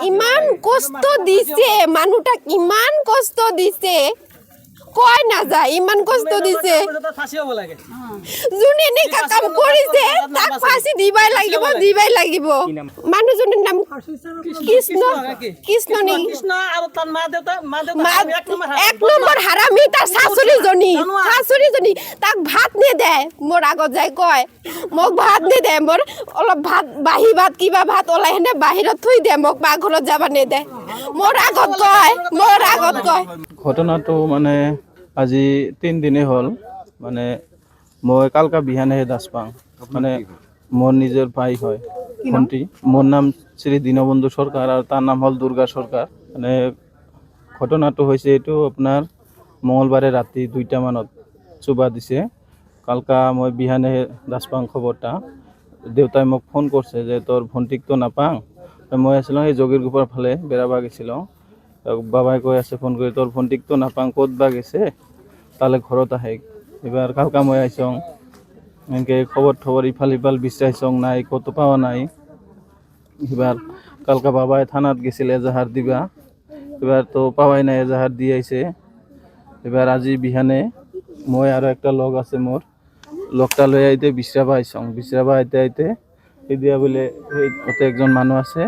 ইমান কষ্ট দিছে মানুহটা, কিমান কষ্ট দিছে কয় না যায়, ইমান কষ্ট দিছে। যোনে এনেকা কাম কৰিছে তাক ফাঁচি দিবাই লাগিব। মানুহজনৰ নাম কৃষ্ণ নেকি? এক নম্বৰ হাৰামি তাৰ শাশুড়ীজনী তাক ভাত নেদে। মোৰ আগত যাই কয় মোক ভাত নেদে, মোৰ অলপ ভাত বাহি ভাত কিবা ভাত ওলাই হেনে বাহিৰত থৈ দে, মোক পাকঘৰত যাব নেদে। মোৰ আগত কয়। ঘটনাটো মানে আজি 3 দিনে হ'ল। মানে মই কালকা বিহানেহে দাস পাওঁ, মানে মোৰ নিজৰ ভাই হয় ভণ্টি। মোৰ নাম শ্ৰী দীনবন্ধু সৰকাৰ আৰ তাৰ নাম হল দুৰ্গা সৰকাৰ। মানে ঘটনাটো হৈছে এইটো আপোনাৰ মঙ্গলবাৰে ৰাতি 2টা মানত চুবা দিছে। কালকা মই বিহানেহে দাস পাওঁ খবৰটা। দেউতাই মোক ফোন কৰিছে যে তোৰ ভণ্টিক তো নাপাওঁ। মই আছিলোঁ এই যোগীৰ গোপৰ ফালে বেৰাবা গেছিলোঁ। বাবাই কৈ আছে ফোন কৰি তোৰ ভণ্টিক তো নাপাওঁ, ক'ত বা গেছে, তালে ঘৰত আহে। এবার কালকা মই আইসং এনেকে খবর ইফাল বিচাইছং, নাই কতো পাওয়া নাই। এবার কালকা বাবাই থানাত গেছিল এজাহার দিবা, এবার তো পাওয়াই নাই, এজাহার দিয়ে আইছে। এবার আজি বিহানে মই আর একটা লগ আছে মোর, লগটা লৈ আইতে বিশ্রাবা আইসং। বিশ্রাবা আইতে দিয়া বলে ওতে একজন মানুষ আছে,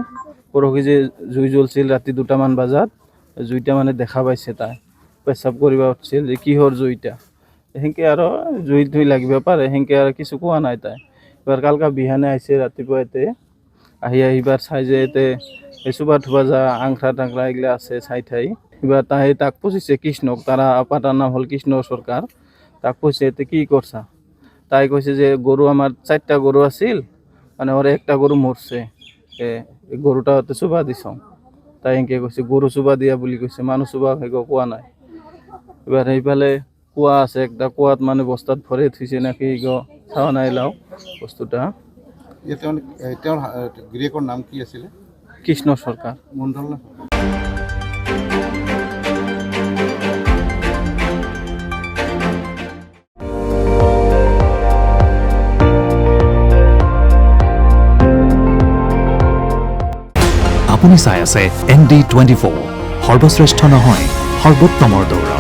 পরহি যে জুই জ্বলছিল রাতি 2টা মান বাজাত, জুইটা মানে দেখা পাইছে, তাই পেচাব করিবা উঠছিল যে কিহর জুইটা, সেনকে আৰু জুই লাগিব পাৰে, সেনকে আৰু কিছু কোৱা নাই তাই। এবাৰ কালকা বিহানে আইছে ৰাতিপুৱাতে, আহিবাৰ চাই যে এতে চুবা থুবা যা আংখৰা টাংখৰা এগুলা আছে চাই ঠাই। এবার তাক পুছিছে কৃষ্ণক, তারা আপাটার নাম হল কৃষ্ণ সরকার। তাক পুছিছে এতে কি করছা, তাই কৈছে যে গরু আমার 4টা গরু আছিল, মানে ওর একটা গরু মরছে, গরুটা হতে চুবা দিছ। তাই এনকে কৈছে গরু চুবা দিয়া বুলি কৈছে, মানুহ চুবা হেগো কোৱা নাই। এবাৰ এইফালে কুয়া আছে একটা, কুয়াত মানে বস্তাত ভৰে থুইছে নাকি চাওয়া নাই লাও বস্তুটা। গিৰিয়েকৰ নাম কি আছিলে? কৃষ্ণ সৰকাৰ। মণ্ডল না? আপুনি চাই আছে ND24, সৰ্বশ্ৰেষ্ঠ নহয় সৰ্বোত্তমৰ দৌৰ।